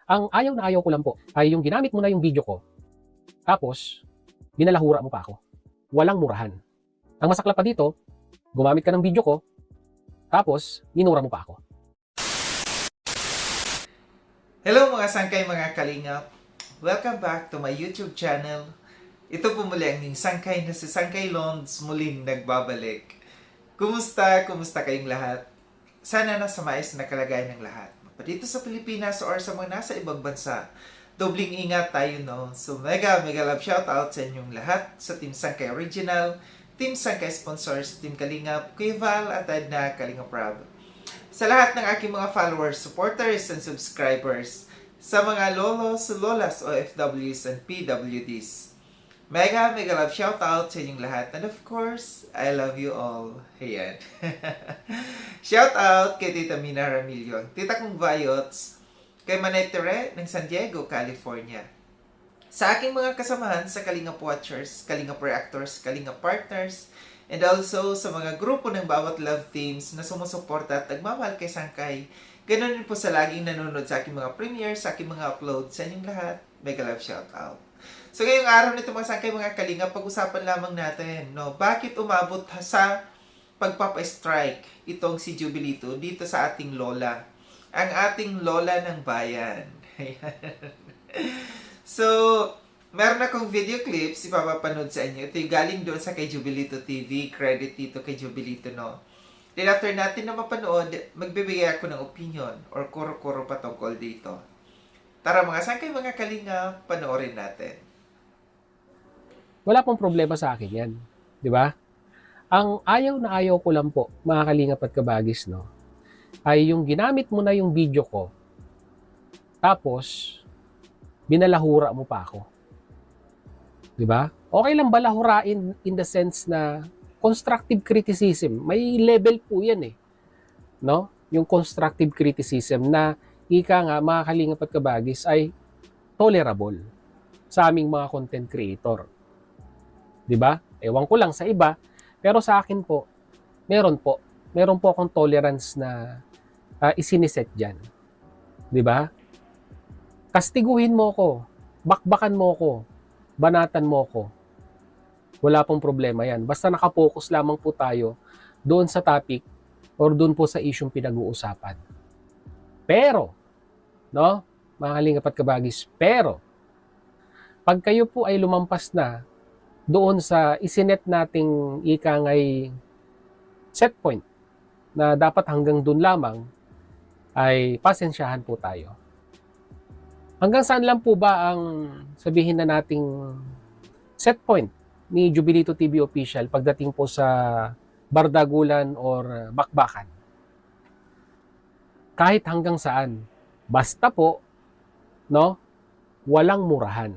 Ang ayaw na ayaw ko lang po ay yung ginamit mo na yung video ko, tapos binalahura mo pa ako. Walang murahan. Ang masaklap pa dito, gumamit ka ng video ko, tapos minura mo pa ako. Hello mga sangkay, mga kalingap! Welcome back to my YouTube channel. Ito po muli ang inyong sangkay na si Sangkay Londs muling nagbabalik. Kumusta? Kumusta kayong lahat? Sana nasa maayos na kalagayan ng lahat. Dito sa Pilipinas or sa mga nasa ibang bansa, dobling ingat tayo, no? So mega love shoutout sa inyong lahat, sa Team Sangkay Original, Team Sangkay Sponsors, Team Kalingap, Kuya Val at Edna Kalingap Rob. Sa lahat ng aking mga followers, supporters, and subscribers, sa mga lolos, lolas, OFWs, and PWDs. Mega love shoutout sa inyong lahat. And of course, I love you all. Ayan. Shoutout kay Tita Mina Ramilio, Tita kong Vayots, kay Manetere ng San Diego, California. Sa aking mga kasamahan sa Kalingap Watchers, Kalingap Reactors, Kalingap Partners, and also sa mga grupo ng bawat love teams na sumusuporta at nagmamahal kay Sangkay. Ganon din po sa laging nanonood sa aking mga premieres, sa aking mga uploads, sa inyong lahat. Mega love shoutout. So ngayong araw nito mga Sangkay, mga Kalingap, pag-usapan lamang natin, no, bakit umabot sa pagpapa-strike itong si Jubilito dito sa ating lola. Ang ating lola ng bayan. So, meron akong video clips ipapapanood sa inyo. Ito yung galing doon sa kay Jubilito TV. Credit dito kay Jubilito, no? Then after natin na mapanood, magbibigay ako ng opinion or kuro-kuro patungkol dito. Tara mga Sangkay, mga Kalinga, panoorin natin. Wala pong problema sa akin yan. Di ba? Ang ayaw na ayaw ko lang po, mga Kalingap at Kabagis, no, ay yung ginamit mo na yung video ko, tapos binalahura mo pa ako. Di ba? Okay lang balahurain in the sense na constructive criticism. May level po yan eh. No? Yung constructive criticism na ika nga, mga Kalingap at Kabagis, ay tolerable sa aming mga content creator. Di ba? Ewan ko lang sa iba, pero sa akin po, meron po akong tolerance na isiniset dyan. Di ba? Kastiguhin mo ko, bakbakan mo ko, banatan mo ko. Wala pong problema yan. Basta nakapokus lamang po tayo doon sa topic or doon po sa isyong pinag-uusapan. Pero, no, mga Kalingap at Kabagis, pero, pag kayo po ay lumampas na doon sa isinet nating ikangay set point na dapat hanggang doon lamang, ay pasensyahan po tayo. Hanggang saan lang po ba ang sabihin na nating set point ni Jubilito TV Official pagdating po sa bardagulan or bakbakan? Kahit hanggang saan. Basta po, no, walang murahan.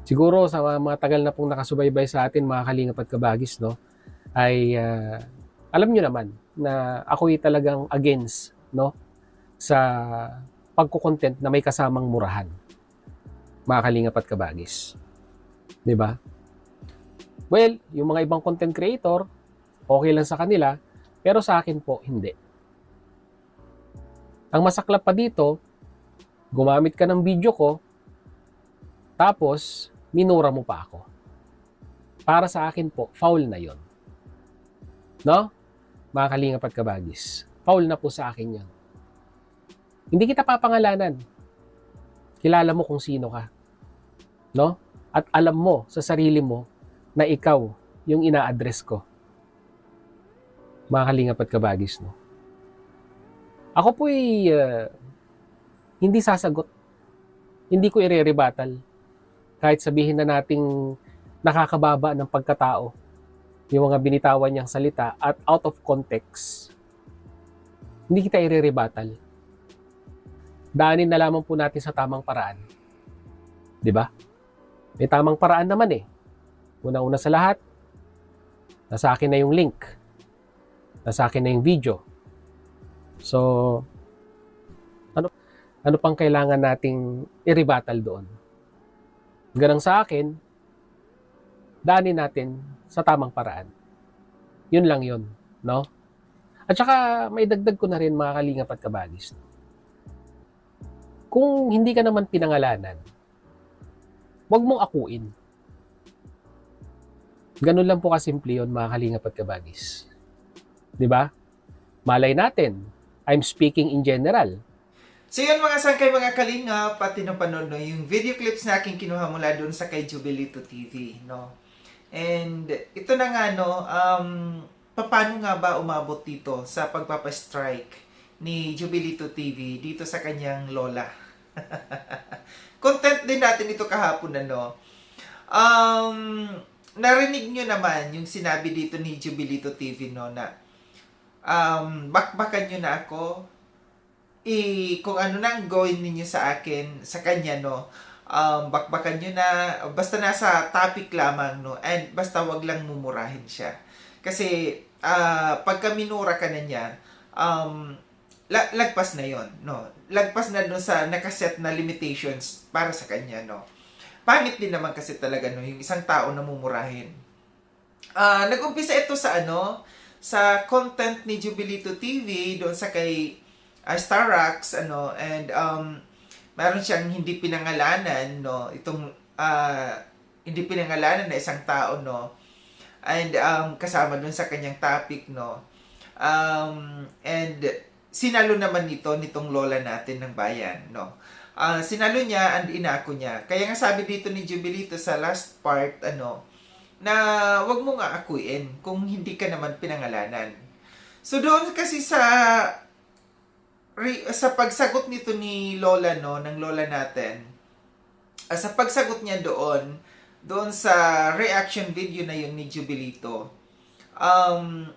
Siguro sa mga tagal na pong nakasubaybay sa atin, mga Kalingap at Kabagis, no, ay alam nyo naman na ako'y talagang against, no, sa pagkukontent na may kasamang murahan, mga Kalingap at Kabagis. Di ba? Well, yung mga ibang content creator, okay lang sa kanila, pero sa akin po, hindi. Ang masaklap pa dito, gumamit ka ng video ko, tapos minura mo pa ako. Para sa akin po, foul na yon. No? Mga Kalingap at Kabagis, foul na po sa akin yan. Hindi kita papangalanan. Kilala mo kung sino ka. No? At alam mo sa sarili mo na ikaw yung ina-address ko. Mga Kalingap at Kabagis, no? Ako po'y hindi sasagot. Hindi ko ire-rebuttal. Kahit sabihin na nating nakakababa ng pagkatao yung mga binitawan niyang salita at out of context, hindi kita ire-rebuttal. Daanin na lamang po natin sa tamang paraan. Di ba? May tamang paraan naman eh. Una-una sa lahat, nasa akin na yung link. Nasa akin na yung video. So, ano pang kailangan nating i-rebuttal doon? Ganang sa akin, daanin natin sa tamang paraan. Yun lang yun, no? At saka may dagdag ko na rin, mga Kalingap at Kabagis. kung hindi ka naman pinangalanan, huwag mong akuin. Ganun lang po kasimple yun, mga kalingap at kabagis. Di ba? Malay natin, I'm speaking in general. So yun mga sangkay, mga kalingap, pati napanood no, yung video clips na aking kinuha mula doon sa kay Jubilito TV, no? And ito na nga, no, paano nga ba umabot dito sa pagpapastrike ni Jubilito TV dito sa kanyang lola? Content din natin ito kahapon, ano? Narinig nyo naman yung sinabi dito ni Jubilito TV, no, na bakbakan nyo na ako, kung ano nang gawin ninyo sa akin, sa kanya, no, bakbakan nyo na, basta nasa topic lamang, no, and basta wag lang mumurahin siya. Kasi, pagka minura ka na niya, lagpas na yon, no, lagpas na dun sa nakaset na limitations para sa kanya, no. Pangit din naman kasi talaga, no, yung isang tao na mumurahin. Nag-umpisa ito sa sa content ni Jubilito TV doon sa kay Starrax, and meron siyang hindi pinangalanan, no, itong hindi pinangalanan na isang tao, no, and kasama doon sa kanyang topic, no, and sinalo naman nitong lola natin ng bayan, no. Sinalo niya and inako niya. Kaya nga sabi dito ni Jubilito sa last part, na wag mo nga akuin kung hindi ka naman pinangalanan. So doon kasi sa pagsagot nito ni lola, no, ng lola natin, sa pagsagot niya doon sa reaction video na yun ni Jubilito, ang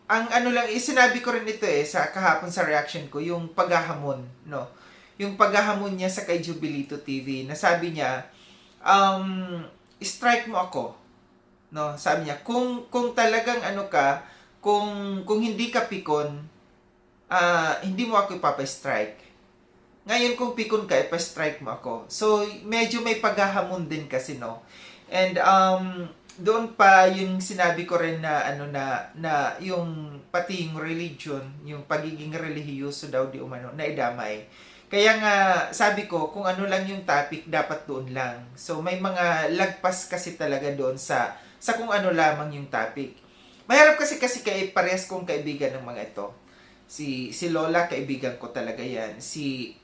ano lang, sinabi ko rin ito sa kahapon sa reaction ko, yung paghahamon, no, yung paghahamon niya sa kay Jubilito TV, na sabi niya, strike mo ako, no, sabi niya, kung talagang kung hindi ka pikon, hindi mo ako ipapa-strike. Ngayon kung pikon ka, ipa-strike mo ako. So medyo may paghahamon din kasi, no. And doon pa yung sinabi ko rin na na yung pati yung religion, yung pagiging relihiyoso daw di umano na idamay. Kaya nga, sabi ko, kung ano lang yung topic, dapat doon lang. So, may mga lagpas kasi talaga doon sa kung ano lamang yung topic. Mahirap kasi kay parehas kong kaibigan ng mga ito. Si Lola, kaibigan ko talaga yan. Si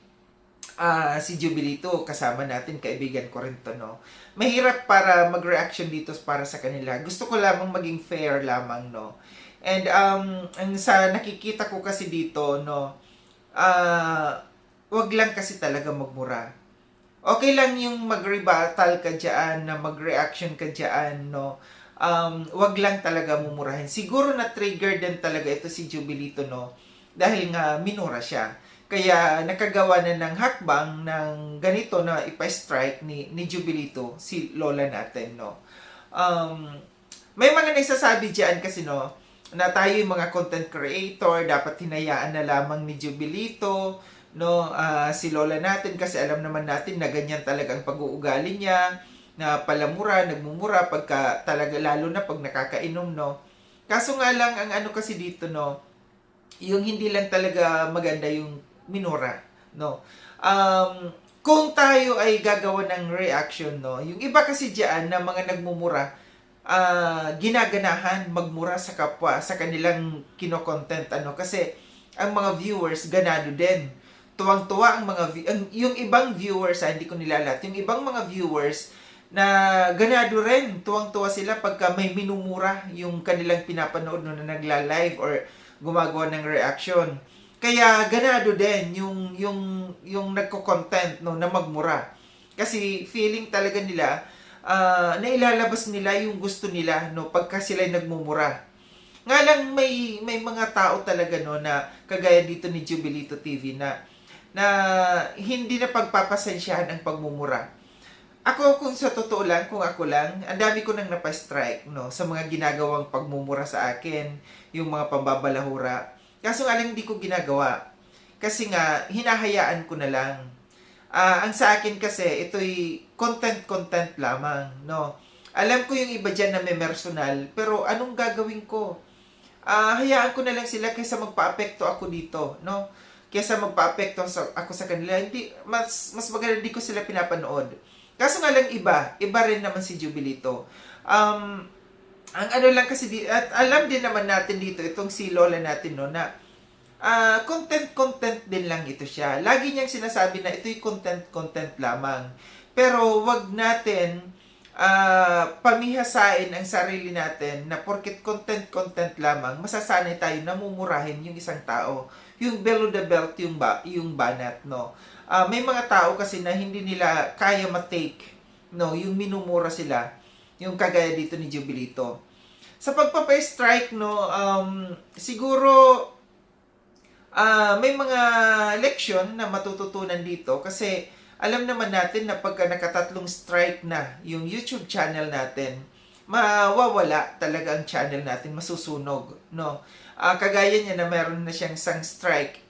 Jubilito, kasama natin, kaibigan ko rin to, no. Mahirap para mag-reaction dito para sa kanila. Gusto ko lamang maging fair lamang, no. And, ang sa nakikita ko kasi dito, no, wag lang kasi talaga magmura. Okay lang yung mag-rebuttal ka dyan, na mag-reaction ka dyan, no. Wag lang talaga mumurahin. Siguro na-trigger din talaga ito si Jubilito, no. Dahil nga minura siya. Kaya nakagawa na ng hakbang ng ganito na ipa-strike ni Jubilito, si lola natin, no. May mga nagsasabi dyan kasi, no, na tayo yung mga content creator, dapat hinayaan na lamang ni Jubilito, no, si lola natin, kasi alam naman natin na ganyan talaga ang pag-uugali niya, na palamura, nagmumura pagka talaga, lalo na pag nakakainom, no. Kaso nga lang, ang kasi dito, no, yung hindi lang talaga maganda yung minura, no. Kung tayo ay gagawa ng reaction, no, yung iba kasi diyan na mga nagmumura, ginaganahan magmura sa kapwa, sa kanilang kino-content, kasi ang mga viewers ganado din. Tuwang-tuwa ang yung ibang viewers, hindi ko nilalat, yung ibang mga viewers na ganado rin, tuwang-tuwa sila pagka may minumura yung kanilang pinapanood, no, na nagla-live or gumagawa ng reaction. Kaya ganado din yung nagko-content, no, na magmura. Kasi feeling talaga nila na ilalabas nila yung gusto nila, no, pagka sila'y nagmumura. Nga lang may mga tao talaga, no, na kagaya dito ni Jubilito TV na hindi na pagpapasensyahan ang pagmumura. Ako, kung sa totoo lang, kung ako lang, ang dami ko nang napastrike, no, sa mga ginagawang pagmumura sa akin, yung mga pambabalahura. Kaso nga lang hindi ko ginagawa. Kasi nga, hinahayaan ko na lang. Ang sa akin kasi, ito'y content lamang, no. Alam ko yung iba dyan na may personal, pero anong gagawin ko? Hayaan ko na lang sila kaysa magpa-apekto ako dito, no. kaysa magpa-apekto ako sa kanila. Hindi, mas maganda hindi ko sila pinapanood. Kaso nga lang iba rin naman si Jubilito. Ang ano lang kasi, at alam din naman natin dito, itong si Lola natin, no, na content din lang ito siya. Lagi niyang sinasabi na ito'y content lamang. Pero wag natin pamihasain ang sarili natin na porket content lamang, masasanay tayo na mumurahin yung isang tao. Yung below the belt, yung banat, no. May mga tao kasi na hindi nila kaya matake, no, yung minumura sila, yung kagaya dito ni Jubilito. Sa pagpapa-strike, no, siguro may mga leksyon na matututunan dito kasi alam naman natin na pagka nakatatlong strike na yung YouTube channel natin, mawawala talaga ang channel natin, masusunog, no. Kagaya niya na meron na siyang isang strike,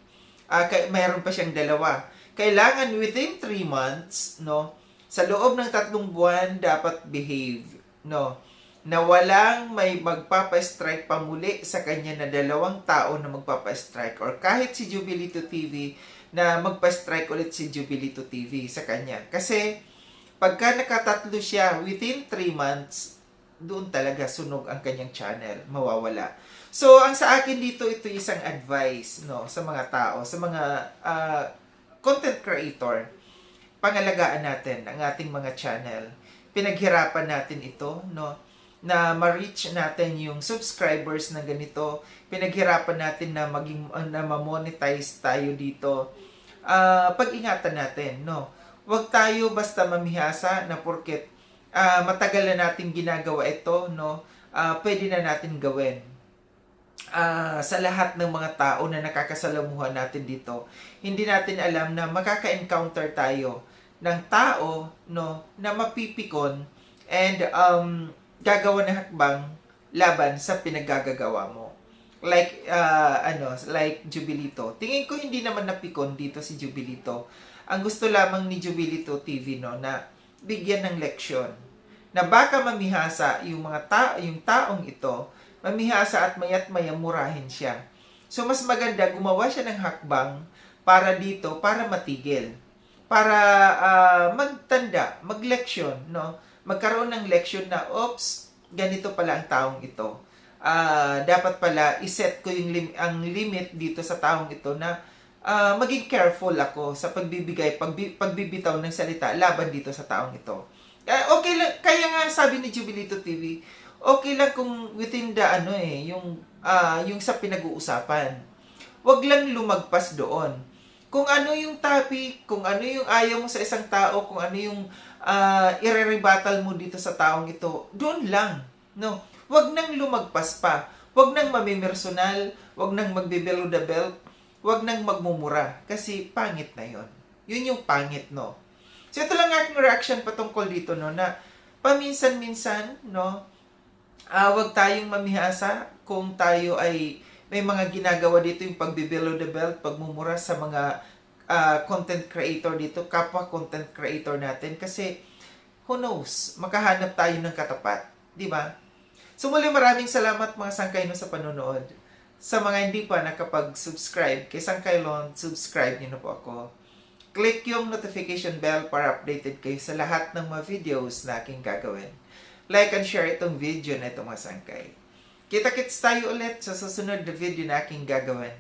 meron pa siyang dalawa. Kailangan within 3 months, no, sa loob ng 3 buwan dapat behave, no, na walang may magpapa-strike pa muli sa kanya na 2 tao na magpapa-strike, or kahit si Jubilito TV na magpa-strike ulit si Jubilito TV sa kanya. Kasi pagka nakatatlo siya within 3 months, doon talaga sunog ang kanyang channel, mawawala. So ang sa akin dito, ito isang advice, no, sa mga tao, sa mga content creator. Pangalagaan natin ang ating mga channel. Pinaghirapan natin ito, no, na ma-reach natin yung subscribers na ganito. Pinaghirapan natin na ma-monetize tayo dito. Pag-ingatan natin, no. Huwag tayo basta mamihasa na porket matagal na natin ginagawa ito, no. Pwede na natin gawin. Sa lahat ng mga tao na nakakasalamuhan natin dito, hindi natin alam na makaka-encounter tayo ng tao, no, na mapipikon and gagawa ng hakbang laban sa pinaggagawa mo. Like like Jubilito. Tingin ko hindi naman napikon dito si Jubilito. Ang gusto lamang ni Jubilito TV, no, na bigyan ng leksyon na baka mamihasa yung taong ito, mamihasa at mayat maya murahin siya. So mas maganda gumawa siya ng hakbang para dito, para matigil, para magtanda, magleksyon, no? Magkaroon ng leksyon na, oops, ganito pala ang taong ito. Dapat pala iset ko ang limit dito sa taong ito na maging careful ako sa pagbibitaw ng salita laban dito sa taong ito. Okay lang, kaya nga sabi ni Jubilito TV, okay lang kung within the yung sa pinag-uusapan. Wag lang lumagpas doon. Kung ano yung topic, kung ano yung ayaw mo sa isang tao, kung ano yung ire-rebuttal mo dito sa taong ito, doon lang, no. Wag nang lumagpas pa. Wag nang mamimersonal, wag nang magbe-below the belt, wag nang magmumura kasi pangit na 'yon. 'Yun yung pangit, no. So ito lang aking reaction patungkol dito, no, na paminsan-minsan, no, wag tayong mamihasa kung tayo ay may mga ginagawa dito, yung pagbe-below the belt, pagmumura sa mga content creator dito, kapwa content creator natin, kasi who knows, makahanap tayo ng katapat, di ba? So muli maraming salamat mga sangkayno sa panonood. Sa mga hindi pa nakapag-subscribe kay Sangkaylon, subscribe niyo na po ako. Click yung notification bell para updated kayo sa lahat ng mga videos na aking gagawin. Like and share itong video na itong mga sangkay. Kita-kits tayo ulit sa susunod na video na aking gagawin.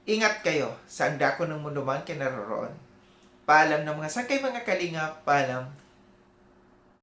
Ingat kayo sa ang dako ng mundo man kinaroroon. Paalam ng mga sangkay, mga kalingap, paalam.